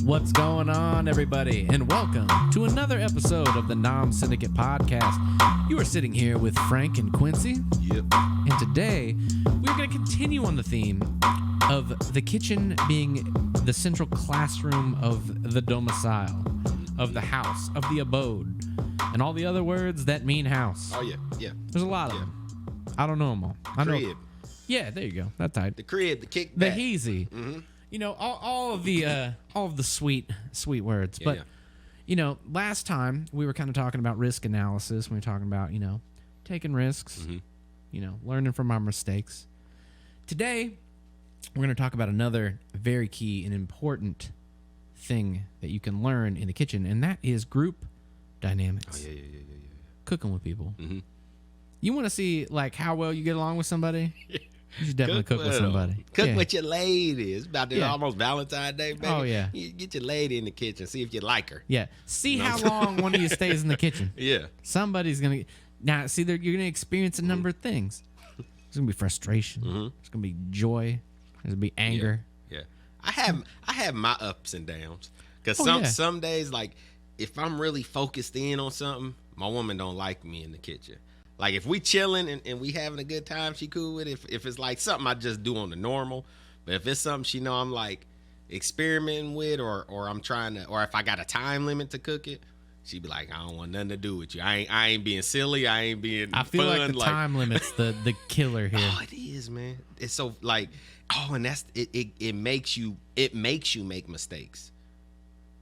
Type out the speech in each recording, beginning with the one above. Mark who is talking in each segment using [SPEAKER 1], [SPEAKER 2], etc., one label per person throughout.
[SPEAKER 1] What's going on, everybody, and welcome to another episode of the Nom Syndicate podcast. You are sitting here with Frank and Quincy.
[SPEAKER 2] Yep.
[SPEAKER 1] And today, we're going to continue on the theme of the kitchen being the central classroom of the domicile, of the house, of the abode, and all the other words that mean house.
[SPEAKER 2] Oh, yeah.
[SPEAKER 1] There's a lot of them. I don't know them all. I know.
[SPEAKER 2] Crib.
[SPEAKER 1] Yeah, there you go. That's tight.
[SPEAKER 2] The crib, the kickback.
[SPEAKER 1] The heezy.
[SPEAKER 2] Mm-hmm.
[SPEAKER 1] You know, all of the sweet words.
[SPEAKER 2] Yeah,
[SPEAKER 1] but
[SPEAKER 2] yeah.
[SPEAKER 1] you know, last time we were kind of talking about risk analysis. We were talking about, you know, taking risks, you know, learning from our mistakes. Today, we're going to talk about another very key and important thing that you can learn in the kitchen, and that is group dynamics.
[SPEAKER 2] Oh, yeah.
[SPEAKER 1] Cooking with people.
[SPEAKER 2] Mm-hmm.
[SPEAKER 1] You want to see like how well you get along with somebody? You should definitely cook with somebody.
[SPEAKER 2] Cook with your lady. It's about
[SPEAKER 1] Yeah.
[SPEAKER 2] almost Valentine's Day, baby.
[SPEAKER 1] Oh, yeah.
[SPEAKER 2] You get your lady in the kitchen. See if you like her.
[SPEAKER 1] Yeah. See how long one of you stays in the kitchen.
[SPEAKER 2] Yeah.
[SPEAKER 1] Somebody's going to... Now, see, you're going to experience a number of things. There's going to be frustration. There's going to be joy. There's going to be anger.
[SPEAKER 2] Yeah. I have my ups and downs. Because
[SPEAKER 1] Oh, yeah.
[SPEAKER 2] some days, like, if I'm really focused in on something, my woman don't like me in the kitchen. Like, if we chilling and we having a good time, she cool with it. If it's like something I just do on the normal, but if it's something she know I'm like experimenting with, or I'm trying to, or if I got a time limit to cook it, she be like, I don't want nothing to do with you. I ain't being silly. I ain't being
[SPEAKER 1] I feel
[SPEAKER 2] fun.
[SPEAKER 1] like the time limit's the killer here.
[SPEAKER 2] Oh, it is, man. It's so like, and that's it. It makes you make mistakes.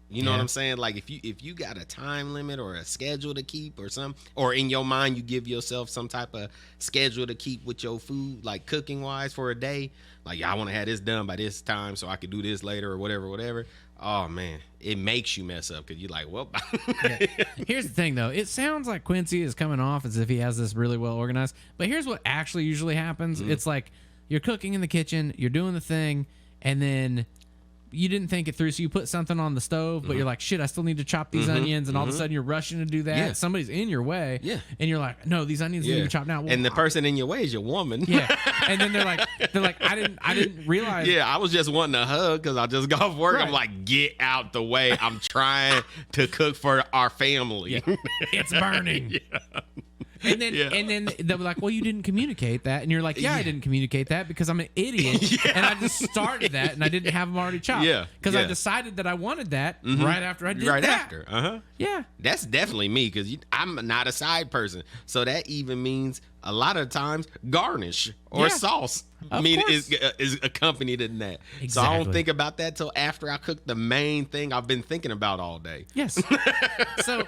[SPEAKER 2] You know what I'm saying? Like if you got a time limit or a schedule to keep or something, or in your mind you give yourself some type of schedule to keep with your food, like cooking wise for a day. Like, I want to have this done by this time so I could do this later or whatever. Oh man, it makes you mess up because you're like, well.
[SPEAKER 1] Yeah. Here's the thing, though. It sounds like Quincy is coming off as if he has this really well organized. But here's what actually usually happens. It's like you're cooking in the kitchen, you're doing the thing, and then you didn't think it through, so you put something on the stove, but you're like, shit, I still need to chop these onions, and all of a sudden you're rushing to do that.
[SPEAKER 2] Yeah.
[SPEAKER 1] Somebody's in your way,
[SPEAKER 2] Yeah.
[SPEAKER 1] and you're like, no, these onions need to be chopped now. Well,
[SPEAKER 2] And the person in your way is your woman.
[SPEAKER 1] yeah, and then they're like, I didn't realize.
[SPEAKER 2] Yeah, I was just wanting a hug because I just got off work.
[SPEAKER 1] Right.
[SPEAKER 2] I'm like, get out the way. I'm trying to cook for our family.
[SPEAKER 1] Yeah. It's burning. And then they'll be like, well, you didn't communicate that. And you're like, I didn't communicate that because I'm an idiot. And I just started that and I didn't have them already chopped.
[SPEAKER 2] Yeah.
[SPEAKER 1] Because I decided that I wanted that right after I did that.
[SPEAKER 2] Right after. Uh-huh.
[SPEAKER 1] Yeah.
[SPEAKER 2] That's definitely me because I'm not a side person. So that even means a lot of times garnish or sauce.
[SPEAKER 1] Of
[SPEAKER 2] is accompanied in that.
[SPEAKER 1] Exactly.
[SPEAKER 2] So I don't think about that till after I cook the main thing I've been thinking about all day.
[SPEAKER 1] Yes. So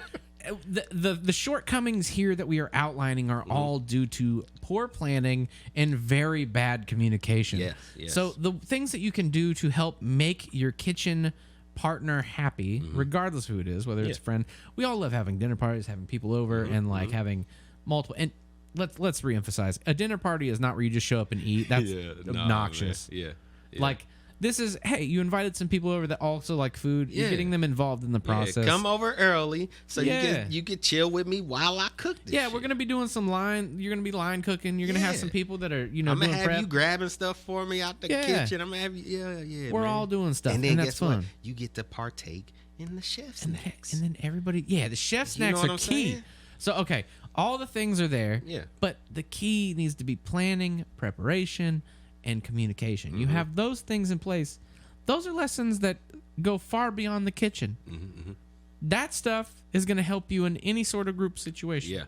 [SPEAKER 1] the shortcomings here that we are outlining are all due to poor planning and very bad communication.
[SPEAKER 2] Yes.
[SPEAKER 1] So the things that you can do to help make your kitchen partner happy, regardless of who it is, whether it's a friend. We all love having dinner parties, having people over, and like having multiple. And let's reemphasize: a dinner party is not where you just show up and eat. That's obnoxious.
[SPEAKER 2] Yeah.
[SPEAKER 1] Like, this is, hey, you invited some people over that also like food. You're getting them involved in the process.
[SPEAKER 2] Come over early so you can chill with me while I cook this shit.
[SPEAKER 1] We're going to be doing some you're going to be line cooking. You're going to have some people that are, you know,
[SPEAKER 2] I'm going to
[SPEAKER 1] doing
[SPEAKER 2] have
[SPEAKER 1] prep.
[SPEAKER 2] you grabbing stuff for me out the kitchen. I'm going to have you,
[SPEAKER 1] We're
[SPEAKER 2] man.
[SPEAKER 1] all doing stuff,
[SPEAKER 2] and then
[SPEAKER 1] that's
[SPEAKER 2] guess
[SPEAKER 1] fun.
[SPEAKER 2] what? You get to partake in the chef snacks.
[SPEAKER 1] And then everybody, the chef snacks
[SPEAKER 2] know what
[SPEAKER 1] are
[SPEAKER 2] I'm
[SPEAKER 1] key.
[SPEAKER 2] saying?
[SPEAKER 1] So, okay, all the things are there.
[SPEAKER 2] Yeah.
[SPEAKER 1] But the key needs to be planning, preparation, and communication. You have those things in place. Those are lessons that go far beyond the kitchen. That stuff is going to help you in any sort of group situation.
[SPEAKER 2] Yeah.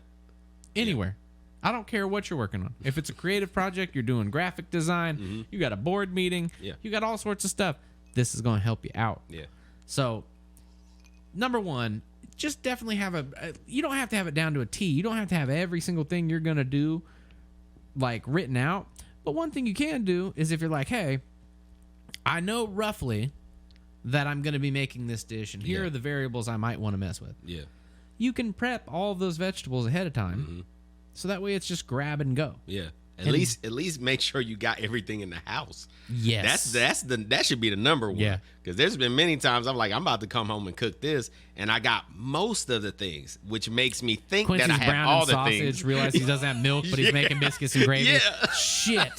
[SPEAKER 1] Anywhere. I don't care what you're working on. If it's a creative project, you're doing graphic design, you got a board meeting, you got all sorts of stuff. This is going to help you out.
[SPEAKER 2] Yeah.
[SPEAKER 1] So, number one, just definitely have you don't have to have it down to a T. You don't have to have every single thing you're going to do like written out. But one thing you can do is if you're like, hey, I know roughly that I'm going to be making this dish, and here are the variables I might want to mess with.
[SPEAKER 2] Yeah.
[SPEAKER 1] You can prep all of those vegetables ahead of time, so that way it's just grab and go.
[SPEAKER 2] Yeah. At least make sure you got everything in the house.
[SPEAKER 1] Yes.
[SPEAKER 2] That should be the number one.
[SPEAKER 1] Yeah.
[SPEAKER 2] Because there's been many times I'm like, I'm about to come home and cook this, and I got most of the things, which makes me think
[SPEAKER 1] Quincy's
[SPEAKER 2] that I have
[SPEAKER 1] brown
[SPEAKER 2] all
[SPEAKER 1] and
[SPEAKER 2] the
[SPEAKER 1] sausage,
[SPEAKER 2] things.
[SPEAKER 1] realize he doesn't have milk, but he's making biscuits and gravy.
[SPEAKER 2] Yeah.
[SPEAKER 1] Shit.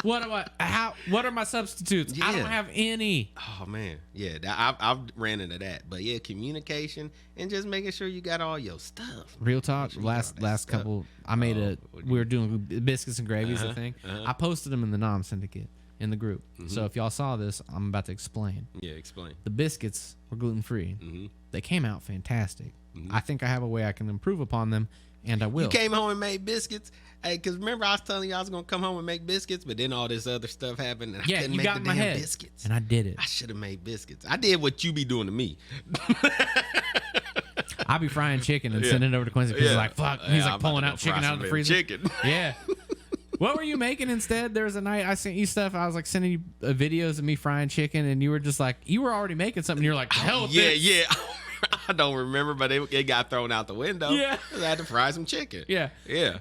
[SPEAKER 1] What are my substitutes? I don't have any.
[SPEAKER 2] Oh man, yeah, I've ran into that. But yeah, communication and just making sure you got all your stuff.
[SPEAKER 1] Real talk. Last couple, I made we were doing biscuits and gravies. I think I posted them in the Nom Syndicate in the group. So if y'all saw this, I'm about to explain.
[SPEAKER 2] Yeah, explain.
[SPEAKER 1] The biscuits were gluten free. They came out fantastic. I think I have a way I can improve upon them, and I will.
[SPEAKER 2] You came home and made biscuits. Hey, because remember I was telling you I was gonna come home and make biscuits, but then all this other stuff happened, and I couldn't make the damn biscuits.
[SPEAKER 1] And I did it.
[SPEAKER 2] I should have made biscuits. I did what you be doing to me.
[SPEAKER 1] I'll be frying chicken and sending it over to Quincy. He's like, "Fuck!" He's like pulling out chicken out of the freezer.
[SPEAKER 2] Chicken.
[SPEAKER 1] Yeah. What were you making instead? There was a night I sent you stuff. I was like sending you videos of me frying chicken, and you were just like, you were already making something. You're like, hell with this.
[SPEAKER 2] Yeah. I don't remember, but it got thrown out the window.
[SPEAKER 1] Yeah.
[SPEAKER 2] I had to fry some chicken.
[SPEAKER 1] Yeah.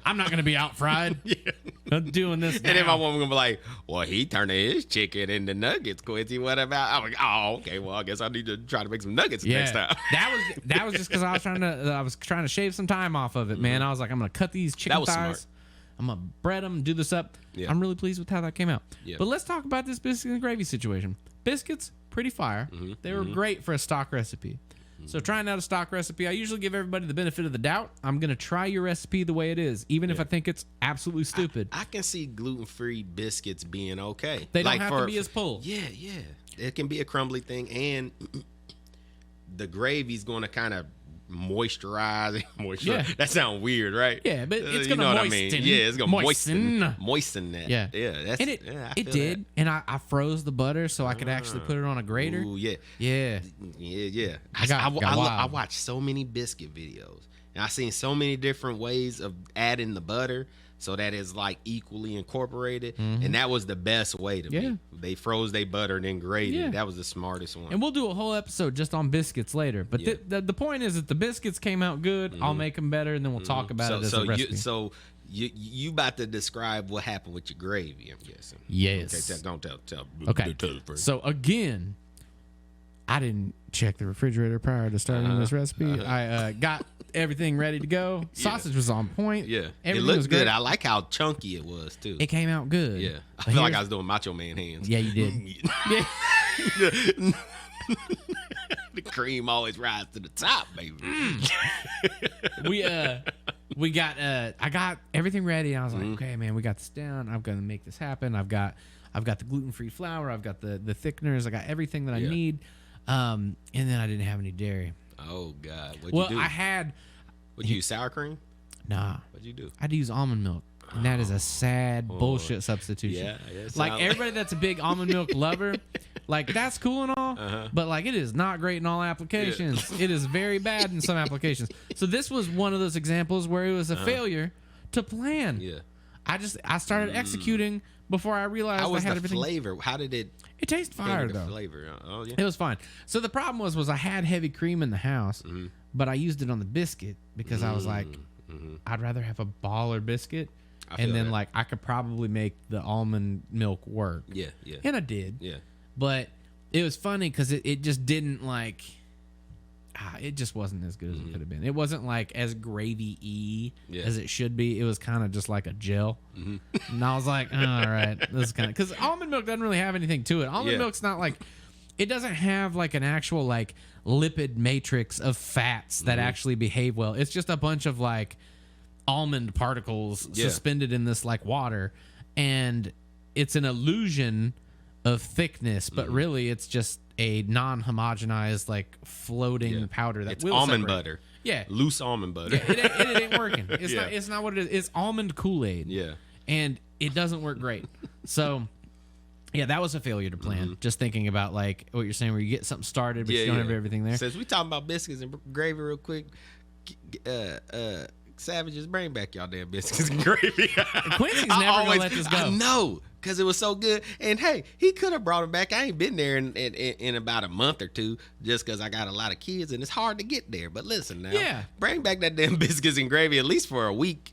[SPEAKER 2] I'm
[SPEAKER 1] not going to be out fried. I'm doing this now.
[SPEAKER 2] And then my woman going to be like, well, he turned his chicken into nuggets, Quincy. What about? I'm like, oh, okay. Well, I guess I need to try to make some nuggets next time.
[SPEAKER 1] That was just because I was trying to shave some time off of it, man. I was like, I'm going to cut these chicken thighs.
[SPEAKER 2] Smart.
[SPEAKER 1] I'm going to bread them, do this up. Yeah. I'm really pleased with how that came out. Yeah. But let's talk about this biscuit and gravy situation. Biscuits, pretty fire. They were great for a stock recipe. So trying out a stock recipe, I usually give everybody the benefit of the doubt. I'm going to try your recipe the way it is, even if I think it's absolutely stupid.
[SPEAKER 2] I can see gluten-free biscuits being okay.
[SPEAKER 1] They don't have to be as pulled.
[SPEAKER 2] Yeah. It can be a crumbly thing, and the gravy's going to kind of moisturize.
[SPEAKER 1] Yeah.
[SPEAKER 2] That sounds weird, right?
[SPEAKER 1] Yeah, but it's going to moisten.
[SPEAKER 2] What I mean? Yeah, it's going to moisten that.
[SPEAKER 1] Yeah.
[SPEAKER 2] That's,
[SPEAKER 1] and it did. That. And I froze the butter so I could actually put it on a grater.
[SPEAKER 2] Ooh, yeah.
[SPEAKER 1] Yeah.
[SPEAKER 2] I watched so many biscuit videos, and I seen so many different ways of adding the butter so that it's like equally incorporated, and that was the best way to me. They froze their butter and then grated. Yeah. That was the smartest one.
[SPEAKER 1] And we'll do a whole episode just on biscuits later. But the point is that the biscuits came out good. I'll make them better, and then we'll talk about it as a recipe.
[SPEAKER 2] You about to describe what happened with your gravy, I'm guessing.
[SPEAKER 1] Yes.
[SPEAKER 2] Okay, don't tell.
[SPEAKER 1] Okay. So again, I didn't check the refrigerator prior to starting this recipe. I got everything ready to go. Sausage was on point.
[SPEAKER 2] Yeah.
[SPEAKER 1] Everything
[SPEAKER 2] it looked
[SPEAKER 1] was
[SPEAKER 2] good. I like how chunky it was, too.
[SPEAKER 1] It came out good.
[SPEAKER 2] Yeah. I feel like I was doing Macho Man hands.
[SPEAKER 1] Yeah, you did.
[SPEAKER 2] Yeah. The cream always rises to the top, baby.
[SPEAKER 1] I got everything ready. And I was like, okay, man, we got this down. I'm gonna make this happen. I've got the gluten-free flour. I've got the thickeners. I got everything that I need. And then I didn't have any dairy.
[SPEAKER 2] Oh God! What'd you do?
[SPEAKER 1] I had.
[SPEAKER 2] Would you use sour cream?
[SPEAKER 1] Nah.
[SPEAKER 2] What'd you do?
[SPEAKER 1] I had to use almond milk, and that is a sad bullshit substitution.
[SPEAKER 2] Yeah.
[SPEAKER 1] Like everybody that's a big almond milk lover, like that's cool and all, but like it is not great in all applications. It is very bad in some applications. So this was one of those examples where it was a failure to plan.
[SPEAKER 2] Yeah.
[SPEAKER 1] I started executing before I realized
[SPEAKER 2] How was
[SPEAKER 1] I had
[SPEAKER 2] the
[SPEAKER 1] everything.
[SPEAKER 2] Flavor? How did it?
[SPEAKER 1] It tastes fire though.
[SPEAKER 2] Flavor. Oh yeah.
[SPEAKER 1] It was fine. So the problem was I had heavy cream in the house, but I used it on the biscuit because I was like, I'd rather have a baller biscuit, and then like I could probably make the almond milk work.
[SPEAKER 2] Yeah.
[SPEAKER 1] And I did.
[SPEAKER 2] Yeah.
[SPEAKER 1] But it was funny because it just didn't like. It just wasn't as good as it could have been. It wasn't like as gravy-y as it should be. It was kind of just like a gel. And I was like, all right, this is kind of because almond milk doesn't really have anything to it. Almond milk's not like it doesn't have like an actual like lipid matrix of fats that actually behave well. It's just a bunch of like almond particles suspended in this like water, and it's an illusion of thickness, but really it's just a non-homogenized like floating powder that
[SPEAKER 2] it's
[SPEAKER 1] will
[SPEAKER 2] almond
[SPEAKER 1] separate.
[SPEAKER 2] butter.
[SPEAKER 1] Yeah,
[SPEAKER 2] loose almond butter.
[SPEAKER 1] It ain't working. It's not what it is. It's almond Kool-Aid.
[SPEAKER 2] Yeah,
[SPEAKER 1] and it doesn't work great. So yeah, that was a failure to plan. Just thinking about like what you're saying, where you get something started but you don't have everything there.
[SPEAKER 2] Since we talking about biscuits and gravy real quick, Savages, bring back y'all damn biscuits and gravy.
[SPEAKER 1] Quincy's never gonna let this go.
[SPEAKER 2] I know, because it was so good. And hey, he could have brought them back. I ain't been there in about a month or two, just because I got a lot of kids and it's hard to get there. But listen now, bring back that damn biscuits and gravy at least for a week,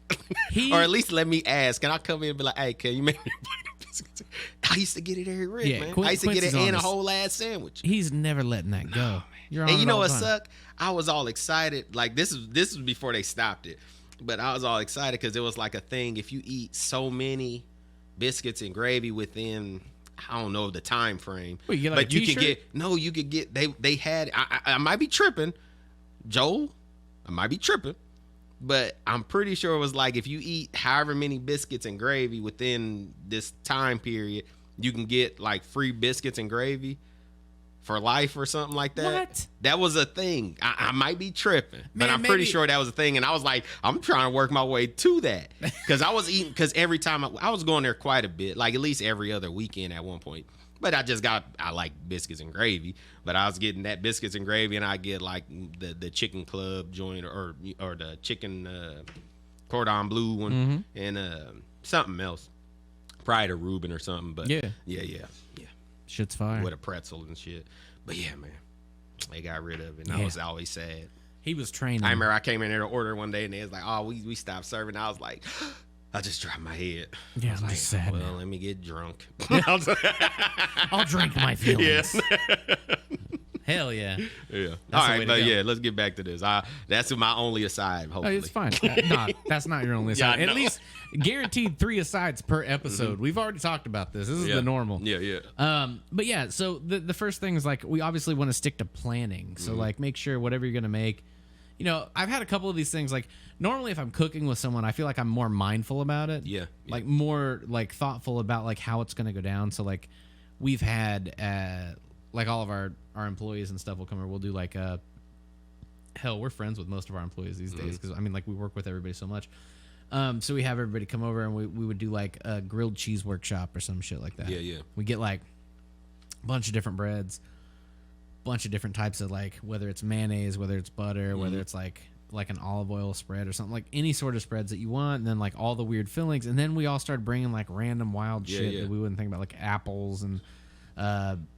[SPEAKER 2] or at least let me ask. Can I come in and be like, hey, can you make me biscuits? I used to get it every week, man. I used to get it in a whole ass sandwich.
[SPEAKER 1] He's never letting that go.
[SPEAKER 2] And you know what sucked? I was all excited. Like this was before they stopped it. But I was all excited because it was like a thing. If you eat so many biscuits and gravy within, I don't know the time frame.
[SPEAKER 1] Well, you get like
[SPEAKER 2] but you could get they had I might be tripping, Joel. I might be tripping. But I'm pretty sure it was like if you eat however many biscuits and gravy within this time period, you can get like free biscuits and gravy for life or something like that.
[SPEAKER 1] What?
[SPEAKER 2] That was a thing. I might be tripping, but
[SPEAKER 1] Man,
[SPEAKER 2] I'm pretty sure that was a thing. And I was like, I'm trying to work my way to that because I was eating, because every time I was going there quite a bit, like at least every other weekend at one point. But I like biscuits and gravy, but I was getting that biscuits and gravy, and I get like the chicken club joint or the chicken cordon bleu one, and something else, probably the Reuben or something. But yeah,
[SPEAKER 1] shit's fire
[SPEAKER 2] with a pretzel and shit. But yeah, man, they got rid of it, and I was always sad.
[SPEAKER 1] He was training.
[SPEAKER 2] I remember I came in there to order one day, and they was like, "Oh, we stopped serving." I was like, I just dropped my head.
[SPEAKER 1] Yeah, I'm just sad.
[SPEAKER 2] Well, let me get drunk.
[SPEAKER 1] I'll drink my feelings. Yeah. Hell yeah.
[SPEAKER 2] Yeah. All right, but yeah, let's get back to this. That's my only aside, hopefully.
[SPEAKER 1] Oh, it's fine. No, that's not your only aside. At least guaranteed 3 asides per episode. We've already talked about this. This is the normal.
[SPEAKER 2] Yeah.
[SPEAKER 1] But yeah, so the first thing is like we obviously want to stick to planning. So like make sure whatever you're gonna make. You know, I've had a couple of these things. Like normally, if I'm cooking with someone, I feel like I'm more mindful about it.
[SPEAKER 2] Yeah.
[SPEAKER 1] Like more like thoughtful about like how it's gonna go down. So like we've had like all of our employees and stuff will come over. We'll do like hell, we're friends with most of our employees these days because I mean like we work with everybody so much. So we have everybody come over and we would do like a grilled cheese workshop or some shit like that.
[SPEAKER 2] Yeah.
[SPEAKER 1] We get like a bunch of different breads, bunch of different types of like whether it's mayonnaise, whether it's butter, whether it's like an olive oil spread or something, like any sort of spreads that you want, and then like all the weird fillings. And then we all started bringing like random wild shit that we wouldn't think about, like apples and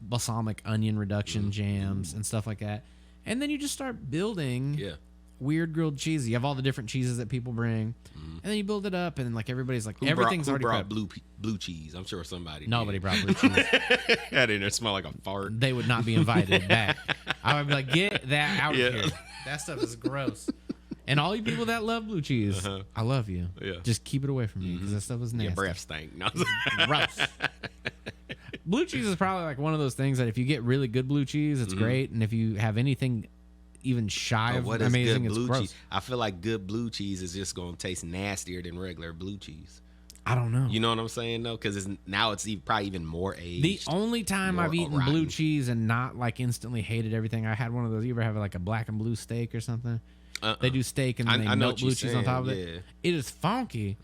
[SPEAKER 1] balsamic onion reduction jams and stuff like that. And then you just start building weird grilled cheese. You have all the different cheeses that people bring, and then you build it up, and then like everybody's like, everything's already
[SPEAKER 2] brought blue cheese. I'm sure somebody.
[SPEAKER 1] Nobody brought blue cheese.
[SPEAKER 2] That in there smell like a fart.
[SPEAKER 1] They would not be invited back. I would be like, get that out of here. That stuff is gross. And all you people that love blue cheese, I love you. Yeah. Just keep it away from me because that stuff is nasty.
[SPEAKER 2] Your breath stank. No.
[SPEAKER 1] Gross. Blue cheese is probably like one of those things that if you get really good blue cheese, it's great. And if you have anything even shy of amazing, it's gross.
[SPEAKER 2] Cheese? I feel like good blue cheese is just going to taste nastier than regular blue cheese.
[SPEAKER 1] I don't know.
[SPEAKER 2] You know what I'm saying, though? Because now it's probably even more aged.
[SPEAKER 1] The only time I've eaten blue cheese and not like instantly hated everything, I had one of those. You ever have like a black and blue steak or something? They do steak and then they melt blue cheese on top of it. It is funky,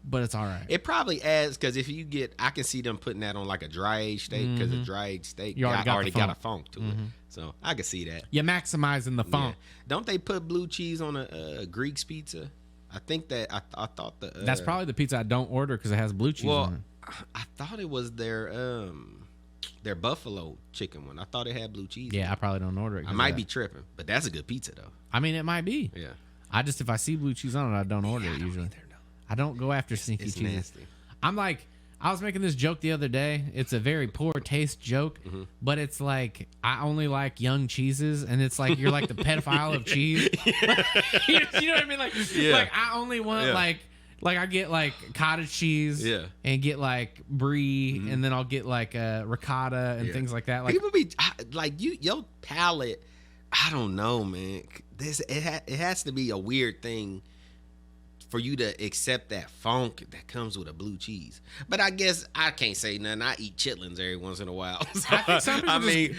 [SPEAKER 1] but it's all right.
[SPEAKER 2] It probably adds, because if you get, I can see them putting that on like a dry aged steak, because a dry aged steak already got a funk to it. So I can see that.
[SPEAKER 1] You're maximizing the funk.
[SPEAKER 2] Yeah. Don't they put blue cheese on a Greek's pizza? I think that I thought
[SPEAKER 1] that's probably the pizza I don't order because it has blue cheese on it.
[SPEAKER 2] I thought it was their buffalo chicken one. I thought it had blue cheese.
[SPEAKER 1] Yeah, I probably don't order it.
[SPEAKER 2] I might be tripping, but that's a good pizza though.
[SPEAKER 1] I mean, it might be.
[SPEAKER 2] Yeah.
[SPEAKER 1] If I see blue cheese on it, I don't order it usually. I don't go after sneaky cheese.
[SPEAKER 2] Nasty.
[SPEAKER 1] I'm like, I was making this joke the other day. It's a very poor taste joke, but it's like I only like young cheeses, and it's like you're like the pedophile of cheese. You know what I mean? Like I only want like I get like cottage cheese, and get like brie, and then I'll get like ricotta and things like that. Like
[SPEAKER 2] people be like your palate. I don't know, man. It has to be a weird thing for you to accept that funk that comes with a blue cheese. But I guess I can't say nothing. I eat chitlins every once in a while. So,
[SPEAKER 1] I think some people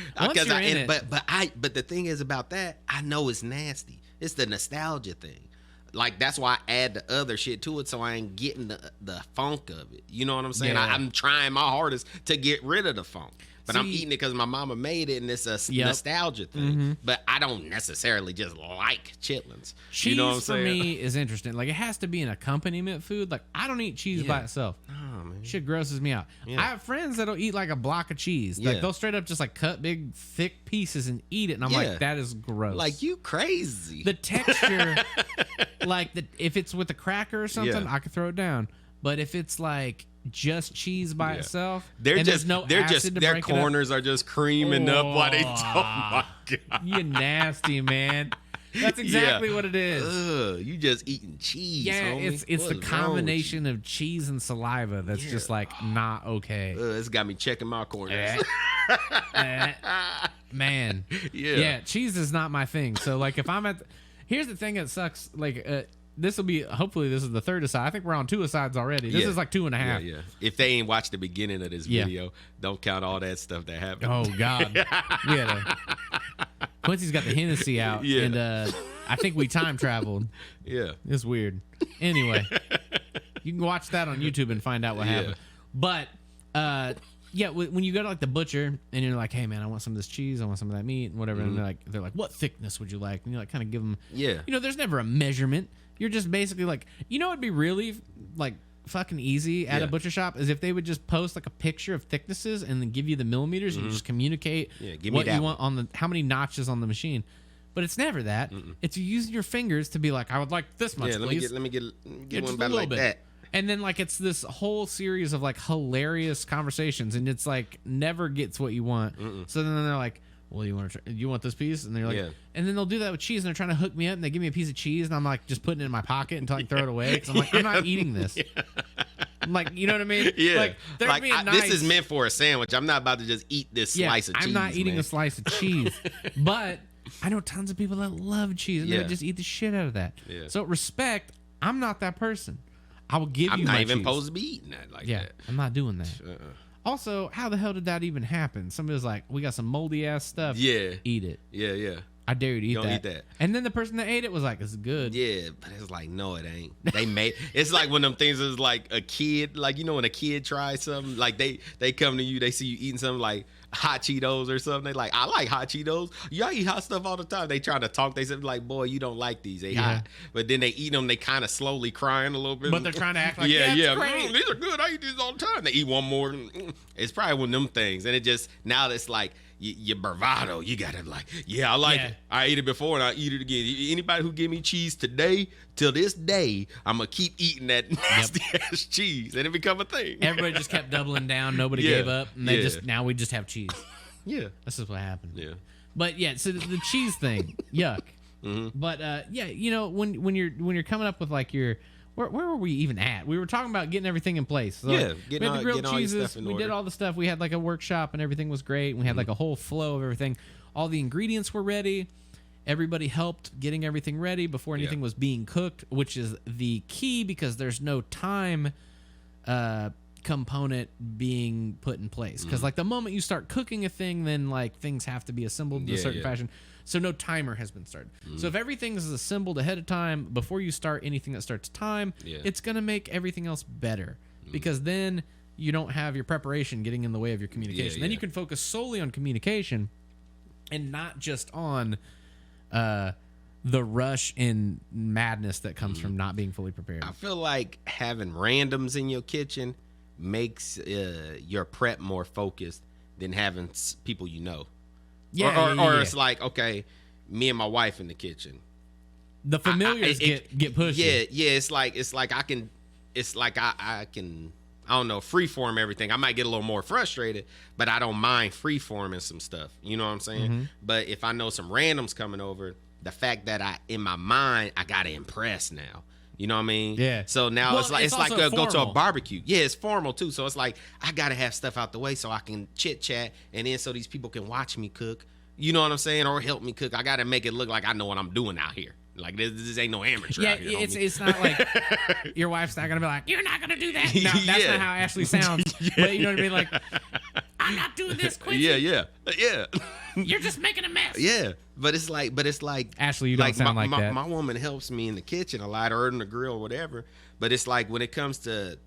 [SPEAKER 2] but the thing is about that, I know it's nasty. It's the nostalgia thing. Like that's why I add the other shit to it, so I ain't getting the funk of it. You know what I'm saying?
[SPEAKER 1] Yeah.
[SPEAKER 2] I'm trying my hardest to get rid of the funk. But I'm eating it because my mama made it, and it's a nostalgia thing. But I don't necessarily just like chitlins.
[SPEAKER 1] Cheese,
[SPEAKER 2] you know what I'm saying?
[SPEAKER 1] For me is interesting. Like it has to be an accompaniment food. Like I don't eat cheese by itself.
[SPEAKER 2] Oh, man.
[SPEAKER 1] Shit grosses me out. I have friends that'll eat like a block of cheese. Like they'll straight up just like cut big thick pieces and eat it, and I'm like, that is gross.
[SPEAKER 2] Like you crazy.
[SPEAKER 1] The texture, like if it's with a cracker or something, I could throw it down. But if it's like just cheese by itself,
[SPEAKER 2] their corners are just creaming up while they. Oh my god!
[SPEAKER 1] You nasty man. That's exactly what it is.
[SPEAKER 2] You just eating cheese.
[SPEAKER 1] Yeah,
[SPEAKER 2] homie.
[SPEAKER 1] it's the combination of cheese and saliva that's just like not okay.
[SPEAKER 2] It's got me checking my corners.
[SPEAKER 1] Man, yeah, cheese is not my thing. So like, if I'm here's the thing that sucks. Like, this will be hopefully this is the third aside. I think we're on 2 asides already. This is like 2.5.
[SPEAKER 2] Yeah. If they ain't watched the beginning of this video, don't count all that stuff that happened.
[SPEAKER 1] Oh God, Quincy's got the Hennessy out, and I think we time traveled.
[SPEAKER 2] Yeah,
[SPEAKER 1] it's weird. Anyway, you can watch that on YouTube and find out what happened. But when you go to like the butcher and you're like, hey man, I want some of this cheese, I want some of that meat, and whatever, and they're like, what thickness would you like? And you like kind of give them, there's never a measurement. You're just basically like, it'd be really like fucking easy at a butcher shop is if they would just post like a picture of thicknesses and then give you the millimeters and you just communicate what you want on how many notches on the machine. But it's never that. It's you using your fingers to be like, I would like this much, please.
[SPEAKER 2] Let me get one about like that.
[SPEAKER 1] And then like it's this whole series of like hilarious conversations, and it's like never gets what you want. So then they're like, well, you want this piece? And they're like, and then they'll do that with cheese, and they're trying to hook me up, and they give me a piece of cheese, and I'm like just putting it in my pocket until I can throw it away because I'm like, I'm not eating this. I'm like, you know what I mean? Yeah. Like,
[SPEAKER 2] this is meant for a sandwich. I'm not about to just eat this slice of cheese.
[SPEAKER 1] I'm not eating a slice of cheese, but I know tons of people that love cheese, and they would just eat the shit out of that. So respect. I'm not that person. I will give you my cheese. I'm not even
[SPEAKER 2] supposed to be eating that like that.
[SPEAKER 1] I'm not doing that. Also, how the hell did that even happen? Somebody was like, we got some moldy ass stuff. Yeah. Eat it.
[SPEAKER 2] Yeah.
[SPEAKER 1] I dare you to eat
[SPEAKER 2] Don't
[SPEAKER 1] that.
[SPEAKER 2] eat that.
[SPEAKER 1] And then the person that ate it was like, it's good.
[SPEAKER 2] Yeah, but it's like, no, it ain't. They made it's like one of them things is like a kid, like when a kid tries something, like they come to you, they see you eating something like hot Cheetos or something. They like, I like hot Cheetos. Y'all eat hot stuff all the time. They trying to talk. They said like, boy, you don't like these. They hot. But then they eat them. They kind of slowly crying a little bit.
[SPEAKER 1] But they're trying to act like,
[SPEAKER 2] it's great. These are good. I eat these all the time. They eat one more. It's probably one of them things. And it just, now it's like, your bravado, you gotta like, I like it. I ate it before and I eat it again. Anybody who give me cheese today, till this day, I'm gonna keep eating that nasty ass cheese, and it become a thing.
[SPEAKER 1] Everybody just kept doubling down. Nobody gave up, and they now we just have cheese. This is what happened. But so the cheese thing, yuck. But when you're coming up with like your where were we even at? We were talking about getting everything in place. So we had the grilled cheeses. We did all the stuff. We had like a workshop, and everything was great. And we had like a whole flow of everything. All the ingredients were ready. Everybody helped getting everything ready before anything was being cooked, which is the key because there's no time component being put in place. Because like the moment you start cooking a thing, then like things have to be assembled in a certain fashion. So no timer has been started. So if everything is assembled ahead of time before you start anything that starts time, it's going to make everything else better because then you don't have your preparation getting in the way of your communication. Then you can focus solely on communication and not just on the rush and madness that comes from not being fully prepared.
[SPEAKER 2] I feel like having randoms in your kitchen makes your prep more focused than having people you know. Or it's like, okay, me and my wife in the kitchen.
[SPEAKER 1] The familiars get pushed.
[SPEAKER 2] It's like I can I don't know, freeform everything. I might get a little more frustrated, but I don't mind freeforming some stuff. You know what I'm saying? But if I know some randoms coming over, the fact that in my mind I gotta impress now. You know what I mean? Yeah. So now it's like go to a barbecue. Yeah, it's formal too. So it's like I gotta have stuff out the way so I can chit chat, and then so these people can watch me cook. You know what I'm saying? Or help me cook. I gotta make it look like I know what I'm doing out here. Like this ain't no amateur out here.
[SPEAKER 1] It's not like your wife's not gonna be like, you're not gonna do that. No, that's not how Ashley sounds. But you know what I mean? Like, I'm not doing this, Quincy.
[SPEAKER 2] Yeah.
[SPEAKER 1] You're just making a mess.
[SPEAKER 2] Yeah. But it's like
[SPEAKER 1] Ashley, you don't sound like that.
[SPEAKER 2] My woman helps me in the kitchen a lot, or in the grill, or whatever. But it's like when it comes to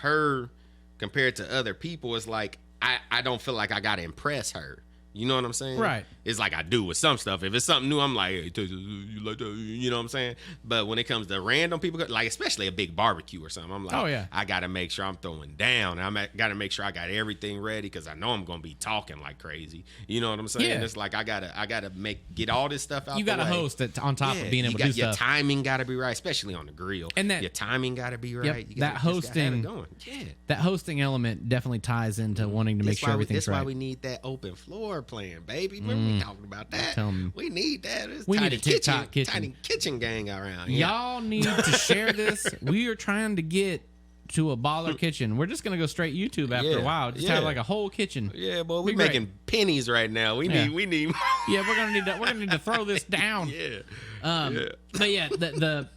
[SPEAKER 2] her compared to other people, it's like I don't feel like I gotta impress her. You know what I'm saying?
[SPEAKER 1] Right.
[SPEAKER 2] It's like I do with some stuff. If it's something new, I'm like, hey, you like that? You know what I'm saying? But when it comes to random people, like especially a big barbecue or something, I'm like, I got to make sure I'm throwing down. I got to make sure I got everything ready because I know I'm going to be talking like crazy. You know what I'm saying? Yeah. It's like I gotta get all this stuff out.
[SPEAKER 1] You got to host it on top of being able to do
[SPEAKER 2] your
[SPEAKER 1] stuff.
[SPEAKER 2] Your timing got to be right, especially on the grill. And your timing got to be right.
[SPEAKER 1] That hosting element definitely ties into wanting to make sure everything's right.
[SPEAKER 2] That's why we need that open floor plan, baby. Remember we talking about that? We need that. It's
[SPEAKER 1] we need a TikTok kitchen.
[SPEAKER 2] Tiny kitchen gang around.
[SPEAKER 1] Y'all need to share this. We are trying to get to a baller kitchen. We're just gonna go straight YouTube after a while. Just have like a whole kitchen.
[SPEAKER 2] Yeah, boy, we're making pennies right now. We need.
[SPEAKER 1] Yeah, we're gonna need to throw this down. But yeah, the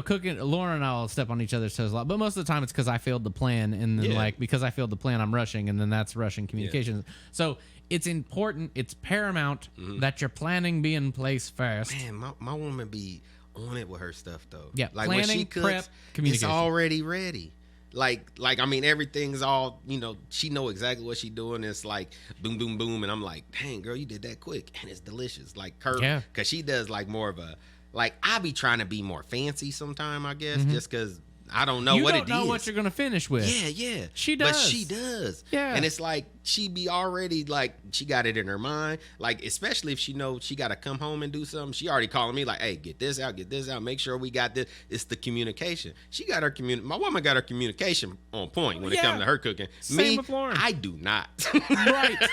[SPEAKER 1] cooking. Lauren and I'll step on each other's toes a lot, but most of the time it's because I failed the plan, and then because I failed the plan, I'm rushing, and then that's rushing communications. So it's important. It's paramount that your planning be in place first.
[SPEAKER 2] Man, my woman be on it with her stuff though.
[SPEAKER 1] Yeah,
[SPEAKER 2] like
[SPEAKER 1] planning,
[SPEAKER 2] when she cooks,
[SPEAKER 1] prep, communication.
[SPEAKER 2] It's already ready. Like I mean, everything's all, she know exactly what she doing. It's like boom, boom, boom, and I'm like, dang, girl, you did that quick, and it's delicious. Like her, because she does like more of a, like I be trying to be more fancy sometime, I guess, just because I don't know what it is. You don't know
[SPEAKER 1] what you're gonna finish with.
[SPEAKER 2] Yeah.
[SPEAKER 1] She does.
[SPEAKER 2] But she does.
[SPEAKER 1] Yeah.
[SPEAKER 2] And it's like she be already like she got it in her mind. Like especially if she knows she gotta come home and do something. She already calling me like, hey, get this out. Make sure we got this. It's the communication. She got her my woman got her communication on point when it comes to her cooking.
[SPEAKER 1] Same with Lauren.
[SPEAKER 2] I do not.
[SPEAKER 1] Right.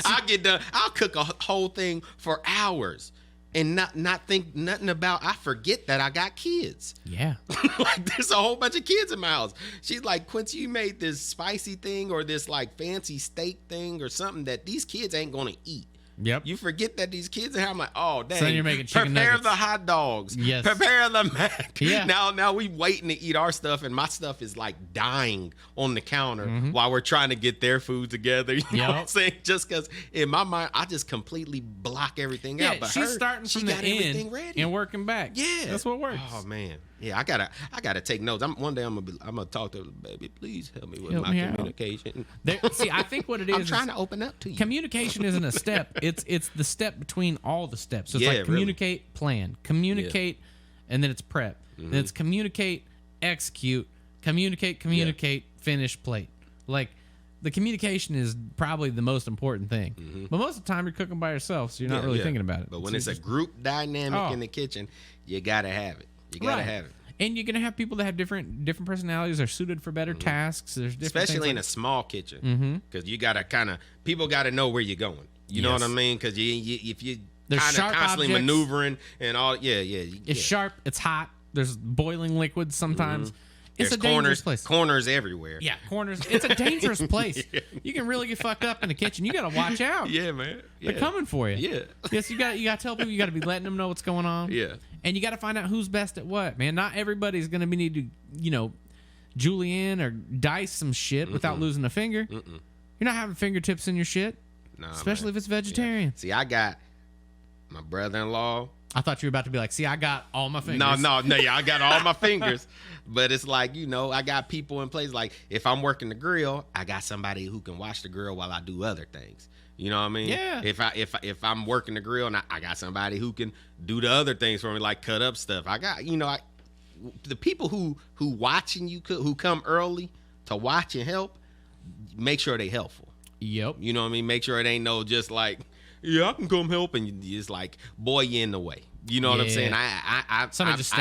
[SPEAKER 2] I'll get done. I'll cook a whole thing for hours. And not think nothing about, I forget that I got kids.
[SPEAKER 1] Yeah.
[SPEAKER 2] Like there's a whole bunch of kids in my house. She's like, Quincy, you made this spicy thing or this like fancy steak thing or something that these kids ain't gonna eat.
[SPEAKER 1] Yep.
[SPEAKER 2] You forget that these kids, and I'm like, oh dang.
[SPEAKER 1] So you're making chicken
[SPEAKER 2] prepare
[SPEAKER 1] nuggets.
[SPEAKER 2] the hot dogs.
[SPEAKER 1] Yes.
[SPEAKER 2] Prepare the mac.
[SPEAKER 1] Yeah.
[SPEAKER 2] Now we waiting to eat our stuff, and my stuff is like dying on the counter while we're trying to get their food together. You know what I'm saying? Just because in my mind, I just completely block everything out. But
[SPEAKER 1] she's starting from the end
[SPEAKER 2] ready
[SPEAKER 1] and working back.
[SPEAKER 2] Yeah,
[SPEAKER 1] that's what works.
[SPEAKER 2] Oh man. Yeah, I gotta take notes. One day I'm gonna talk to her, baby. Please help me with my communication.
[SPEAKER 1] See, I think what it is,
[SPEAKER 2] I'm trying to open up to you.
[SPEAKER 1] Communication isn't a step. It's the step between all the steps. So it's like communicate, plan, communicate, and then it's prep. Then it's communicate, execute, communicate, finish, plate. Like the communication is probably the most important thing. But most of the time you're cooking by yourself, so you're not really thinking about it.
[SPEAKER 2] But when it's a group dynamic in the kitchen, you gotta have it. You gotta have it.
[SPEAKER 1] And you're gonna have people that have different personalities, are suited for better tasks. There's different,
[SPEAKER 2] especially in a small kitchen, because you gotta people gotta know where you're going. You know what I mean? Because if you kind of constantly maneuvering and all,
[SPEAKER 1] it's sharp, it's hot. There's boiling liquids sometimes. It's
[SPEAKER 2] There's
[SPEAKER 1] a dangerous place.
[SPEAKER 2] Corners everywhere.
[SPEAKER 1] Yeah, corners. It's a dangerous place. You can really get fucked up in the kitchen. You got to watch out.
[SPEAKER 2] Yeah, man. Yeah.
[SPEAKER 1] They're coming for you.
[SPEAKER 2] Yeah.
[SPEAKER 1] Yes, you got to tell people. You got to be letting them know what's going on.
[SPEAKER 2] Yeah.
[SPEAKER 1] And you got to find out who's best at what, man. Not everybody's going to need to, julienne or dice some shit without losing a finger. You're not having fingertips in your shit. No, especially if it's vegetarian.
[SPEAKER 2] Yeah. See, I got my brother-in-law.
[SPEAKER 1] I thought you were about to be like, see, I got all my fingers.
[SPEAKER 2] No, I got all my fingers. But it's like, I got people in place. Like, if I'm working the grill, I got somebody who can watch the grill while I do other things. You know what I mean?
[SPEAKER 1] Yeah.
[SPEAKER 2] If I'm working the grill, and I got somebody who can do the other things for me, like cut up stuff. I got, the people who watching you cook, who come early to watch and help, make sure they helpful.
[SPEAKER 1] Yep.
[SPEAKER 2] You know what I mean? Make sure it ain't no just like, yeah, I can come help, and it's like, boy, you in the way. You know what I'm saying? I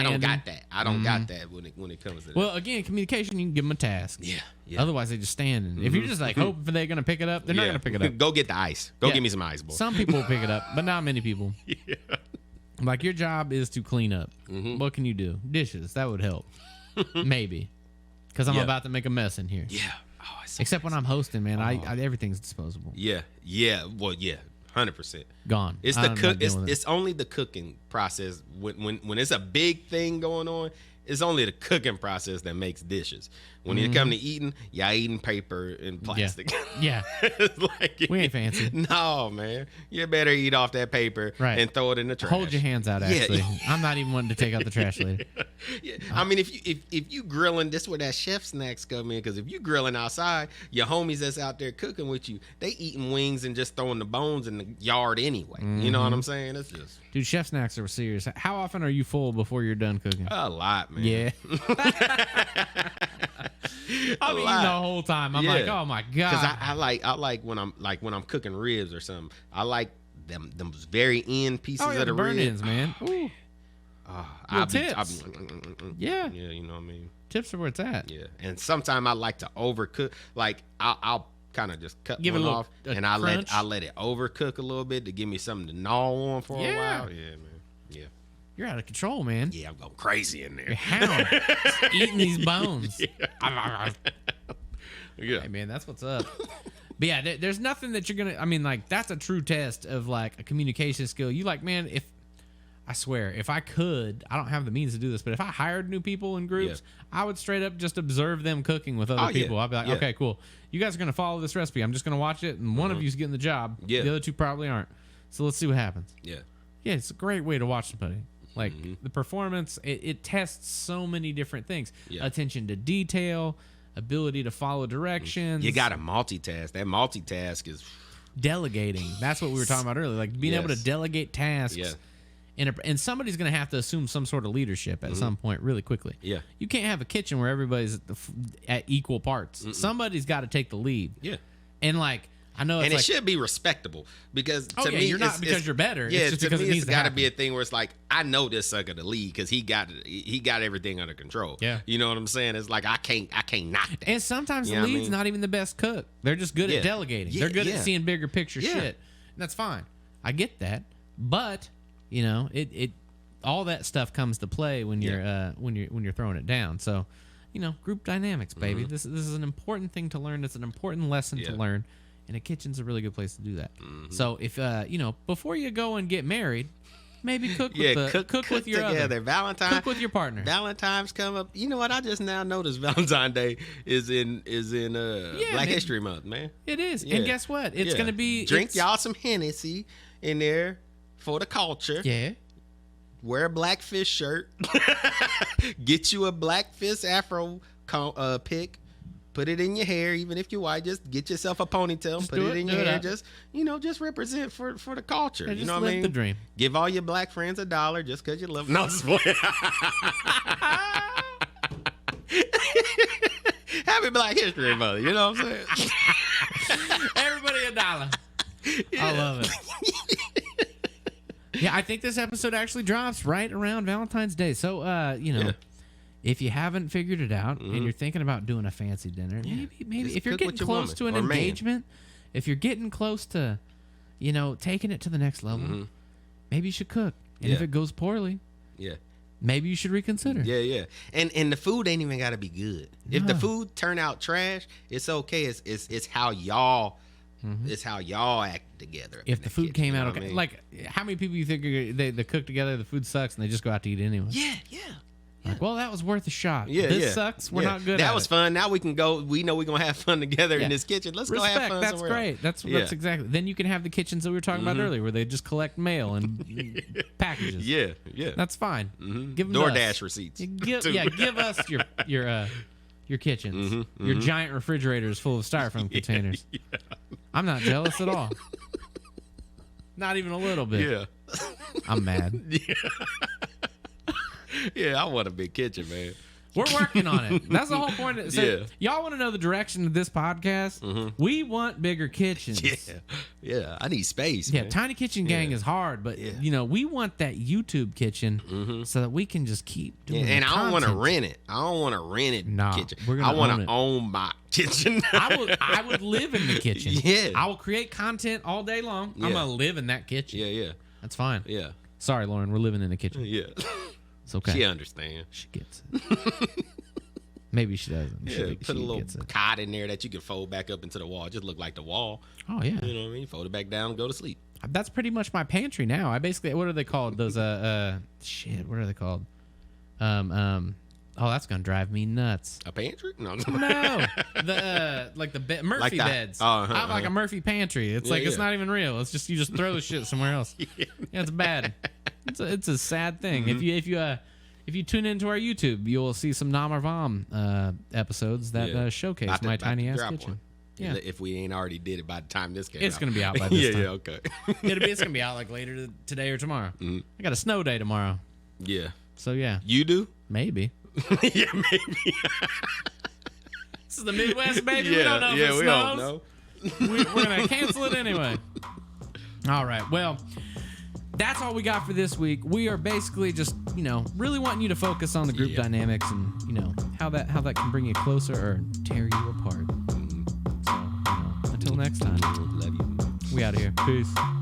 [SPEAKER 2] don't got that. I don't got that when it comes to that.
[SPEAKER 1] Well, again, communication, you can give them a task.
[SPEAKER 2] Yeah.
[SPEAKER 1] Otherwise, they just standing. If you're just like hoping they're gonna pick it up, they're not gonna pick it up.
[SPEAKER 2] Go get the ice. Go get me some ice, boy.
[SPEAKER 1] Some people will pick it up, but not many people.
[SPEAKER 2] Yeah.
[SPEAKER 1] Like your job is to clean up. What can you do? Dishes. That would help. Maybe, because I'm about to make a mess in here.
[SPEAKER 2] Yeah. Oh,
[SPEAKER 1] except when I'm hosting, man. I everything's disposable.
[SPEAKER 2] Yeah. Well, yeah. 100%
[SPEAKER 1] gone.
[SPEAKER 2] It's the cook. It's only the cooking process when it's a big thing going on. It's only the cooking process that makes dishes. When you come to eating, y'all eating paper and plastic.
[SPEAKER 1] Yeah.
[SPEAKER 2] It's like,
[SPEAKER 1] we ain't fancy.
[SPEAKER 2] No, man. You better eat off that paper and throw it in the trash.
[SPEAKER 1] Hold your hands out, actually.
[SPEAKER 2] Yeah.
[SPEAKER 1] I'm not even wanting to take out the trash later.
[SPEAKER 2] Yeah. I mean, if you grilling, this is where that chef snacks come in. Because if you grilling outside, your homies that's out there cooking with you, they eating wings and just throwing the bones in the yard anyway. You know what I'm saying? It's just...
[SPEAKER 1] Dude, chef snacks are serious. How often are you full before you're done cooking?
[SPEAKER 2] A lot, man.
[SPEAKER 1] Yeah. I'll be eating the whole time. I'm like, oh my god.
[SPEAKER 2] Because I like when I'm cooking ribs or something. I like them very end pieces of the
[SPEAKER 1] burn
[SPEAKER 2] ribs.
[SPEAKER 1] ends, man. Ooh. Tips.
[SPEAKER 2] Yeah, you know what I mean.
[SPEAKER 1] Tips are where it's at.
[SPEAKER 2] Yeah, and sometimes I like to overcook. Like I'll kind of just cut
[SPEAKER 1] Give it
[SPEAKER 2] one
[SPEAKER 1] a little
[SPEAKER 2] off,
[SPEAKER 1] a
[SPEAKER 2] and I
[SPEAKER 1] crunch.
[SPEAKER 2] let it overcook a little bit to give me something to gnaw on for a while. Yeah, man. Yeah.
[SPEAKER 1] You're out of control, man.
[SPEAKER 2] Yeah, I'm going crazy in
[SPEAKER 1] You're
[SPEAKER 2] there.
[SPEAKER 1] hound. Just eating these bones.
[SPEAKER 2] Yeah.
[SPEAKER 1] Hey, man, that's what's up. But yeah, there's nothing that you're gonna. I mean, like that's a true test of like a communication skill. You like, man, if I swear, if I could, I don't have the means to do this, but if I hired new people in groups, I would straight up just observe them cooking with other people. I'd be like, okay, cool. You guys are gonna follow this recipe. I'm just gonna watch it, and one of you's getting the job.
[SPEAKER 2] Yeah.
[SPEAKER 1] The other two probably aren't. So let's see what happens.
[SPEAKER 2] Yeah.
[SPEAKER 1] Yeah, it's a great way to watch somebody. Like the performance, it tests so many different things.
[SPEAKER 2] Yeah.
[SPEAKER 1] Attention to detail, ability to follow directions.
[SPEAKER 2] You got to multitask. That multitask is
[SPEAKER 1] delegating. That's what we were talking about earlier. Like being able to delegate tasks.
[SPEAKER 2] Yeah.
[SPEAKER 1] And somebody's going to have to assume some sort of leadership at some point really quickly.
[SPEAKER 2] Yeah.
[SPEAKER 1] You can't have a kitchen where everybody's at equal parts. Somebody's got to take the lead.
[SPEAKER 2] Yeah.
[SPEAKER 1] And like, I know it's
[SPEAKER 2] and
[SPEAKER 1] like,
[SPEAKER 2] it should be respectable because to me
[SPEAKER 1] you're not because you're better.
[SPEAKER 2] Yeah,
[SPEAKER 1] it's just
[SPEAKER 2] to
[SPEAKER 1] because
[SPEAKER 2] me
[SPEAKER 1] it needs
[SPEAKER 2] it's
[SPEAKER 1] to
[SPEAKER 2] got to
[SPEAKER 1] happen.
[SPEAKER 2] be a thing where it's like I know this sucker to lead because he got everything under control.
[SPEAKER 1] Yeah.
[SPEAKER 2] You know what I'm saying? It's like I can't knock that.
[SPEAKER 1] And sometimes
[SPEAKER 2] You
[SPEAKER 1] the
[SPEAKER 2] know what I
[SPEAKER 1] lead's
[SPEAKER 2] mean?
[SPEAKER 1] not even the best cook. They're just good at delegating. They're good at seeing bigger picture shit. And that's fine. I get that. But, you know, it all that stuff comes to play when you're when you're throwing it down. So, you know, group dynamics, baby. This is an important thing to learn. It's an important lesson to learn. And a kitchen's a really good place to do that. So if you know, before you go and get married, maybe cook with cook with your
[SPEAKER 2] together.
[SPEAKER 1] cook with your partner.
[SPEAKER 2] Valentine's come up. You know what? I just now noticed Valentine's Day is in Black History Month, man.
[SPEAKER 1] It is.
[SPEAKER 2] Yeah.
[SPEAKER 1] And guess what? It's gonna be
[SPEAKER 2] drink y'all some Hennessy in there for the culture.
[SPEAKER 1] Yeah.
[SPEAKER 2] Wear a Blackfish shirt. Get you a Blackfish afro pick. Put it in your hair, even if you're white. Just get yourself a ponytail,
[SPEAKER 1] Just
[SPEAKER 2] put
[SPEAKER 1] do
[SPEAKER 2] it
[SPEAKER 1] it,
[SPEAKER 2] in
[SPEAKER 1] do
[SPEAKER 2] your
[SPEAKER 1] it
[SPEAKER 2] hair.
[SPEAKER 1] up.
[SPEAKER 2] Just just represent for the culture.
[SPEAKER 1] Yeah,
[SPEAKER 2] you
[SPEAKER 1] just
[SPEAKER 2] know what I
[SPEAKER 1] live
[SPEAKER 2] mean?
[SPEAKER 1] the dream.
[SPEAKER 2] Give all your black friends $1 just because you love them. No, Happy Black History Month. You know what I'm saying?
[SPEAKER 1] Everybody $1. I love it. Yeah, I think this episode actually drops right around Valentine's Day. So, you know, if you haven't figured it out and you're thinking about doing a fancy dinner, maybe
[SPEAKER 2] Just
[SPEAKER 1] if you're
[SPEAKER 2] cook
[SPEAKER 1] getting
[SPEAKER 2] with your
[SPEAKER 1] close to
[SPEAKER 2] woman
[SPEAKER 1] an
[SPEAKER 2] or man.
[SPEAKER 1] engagement, if you're getting close to, you know, taking it to the next level, maybe you should cook. And if it goes poorly, maybe you should reconsider.
[SPEAKER 2] Yeah. And the food ain't even got to be good. If the food turn out trash, it's okay. It's how y'all. It's how y'all act together.
[SPEAKER 1] If the food came out
[SPEAKER 2] what
[SPEAKER 1] okay,
[SPEAKER 2] I mean?
[SPEAKER 1] like how many people you think they cook together, the food sucks, and they just go out to eat anyway?
[SPEAKER 2] Yeah.
[SPEAKER 1] Like, well, that was worth a shot.
[SPEAKER 2] Yeah,
[SPEAKER 1] This sucks. We're not good at it.
[SPEAKER 2] That was fun. Now we can go. We know we're going to have fun together
[SPEAKER 1] Yeah.
[SPEAKER 2] in this kitchen. Let's
[SPEAKER 1] Respect.
[SPEAKER 2] go have fun
[SPEAKER 1] That's
[SPEAKER 2] somewhere
[SPEAKER 1] great.
[SPEAKER 2] else.
[SPEAKER 1] That's exactly. Then you can have the kitchens that we were talking about earlier, where they just collect mail and packages.
[SPEAKER 2] Yeah.
[SPEAKER 1] That's fine. Give them
[SPEAKER 2] DoorDash receipts.
[SPEAKER 1] Give us your kitchens. Your giant refrigerators full of styrofoam containers. I'm not jealous at all. Not even a little bit.
[SPEAKER 2] Yeah.
[SPEAKER 1] I'm mad.
[SPEAKER 2] Yeah, I want a big kitchen, man.
[SPEAKER 1] We're working on it. That's the whole point. So y'all want to know the direction of this podcast? We want bigger kitchens.
[SPEAKER 2] Yeah. I need space.
[SPEAKER 1] Yeah,
[SPEAKER 2] man.
[SPEAKER 1] Tiny Kitchen Gang is hard, but you know, we want that YouTube kitchen so that we can just keep doing
[SPEAKER 2] And
[SPEAKER 1] the
[SPEAKER 2] I don't want to
[SPEAKER 1] content.
[SPEAKER 2] rent it. I don't want to rent it.
[SPEAKER 1] Nah,
[SPEAKER 2] kitchen.
[SPEAKER 1] we're gonna
[SPEAKER 2] I want
[SPEAKER 1] own
[SPEAKER 2] to
[SPEAKER 1] it.
[SPEAKER 2] own my kitchen.
[SPEAKER 1] I would live in the kitchen.
[SPEAKER 2] Yeah.
[SPEAKER 1] I will create content all day long. I'm gonna live in that kitchen.
[SPEAKER 2] Yeah.
[SPEAKER 1] That's fine.
[SPEAKER 2] Yeah.
[SPEAKER 1] Sorry, Lauren, we're living in the kitchen.
[SPEAKER 2] Yeah.
[SPEAKER 1] It's okay.
[SPEAKER 2] She understands.
[SPEAKER 1] She gets it. Maybe she doesn't.
[SPEAKER 2] Yeah, put a little
[SPEAKER 1] gets it.
[SPEAKER 2] cot in there that you can fold back up into the wall. Just look like the wall.
[SPEAKER 1] Oh yeah.
[SPEAKER 2] You know what I mean? Fold it back down and go to sleep.
[SPEAKER 1] That's pretty much my pantry now. I basically, what are they called? Those shit. What are they called? Oh, that's gonna drive me nuts.
[SPEAKER 2] A pantry? No.
[SPEAKER 1] No, the like the Murphy
[SPEAKER 2] Like that.
[SPEAKER 1] beds.
[SPEAKER 2] Oh,
[SPEAKER 1] I have like a Murphy pantry. It's like it's not even real. It's just you just throw the shit somewhere else. Yeah, it's bad. It's a sad thing. If you tune into our YouTube, you will see some Nom or Vom episodes that showcase my tiny ass kitchen.
[SPEAKER 2] One.
[SPEAKER 1] Yeah,
[SPEAKER 2] If we ain't already did it by the time this came
[SPEAKER 1] it's
[SPEAKER 2] out.
[SPEAKER 1] gonna be out by this time.
[SPEAKER 2] Yeah, okay.
[SPEAKER 1] It's gonna be out like later today or tomorrow. I got a snow day tomorrow,
[SPEAKER 2] Yeah.
[SPEAKER 1] so yeah,
[SPEAKER 2] You do?
[SPEAKER 1] maybe.
[SPEAKER 2] Yeah, maybe.
[SPEAKER 1] This is the Midwest, baby. We don't know if it
[SPEAKER 2] we
[SPEAKER 1] snows.
[SPEAKER 2] don't know.
[SPEAKER 1] We're gonna cancel it anyway. All right. Well, that's all we got for this week. We are basically just, really wanting you to focus on the group dynamics and, how that can bring you closer or tear you apart. So, Until next time,
[SPEAKER 2] Love you.
[SPEAKER 1] we out of here. Peace.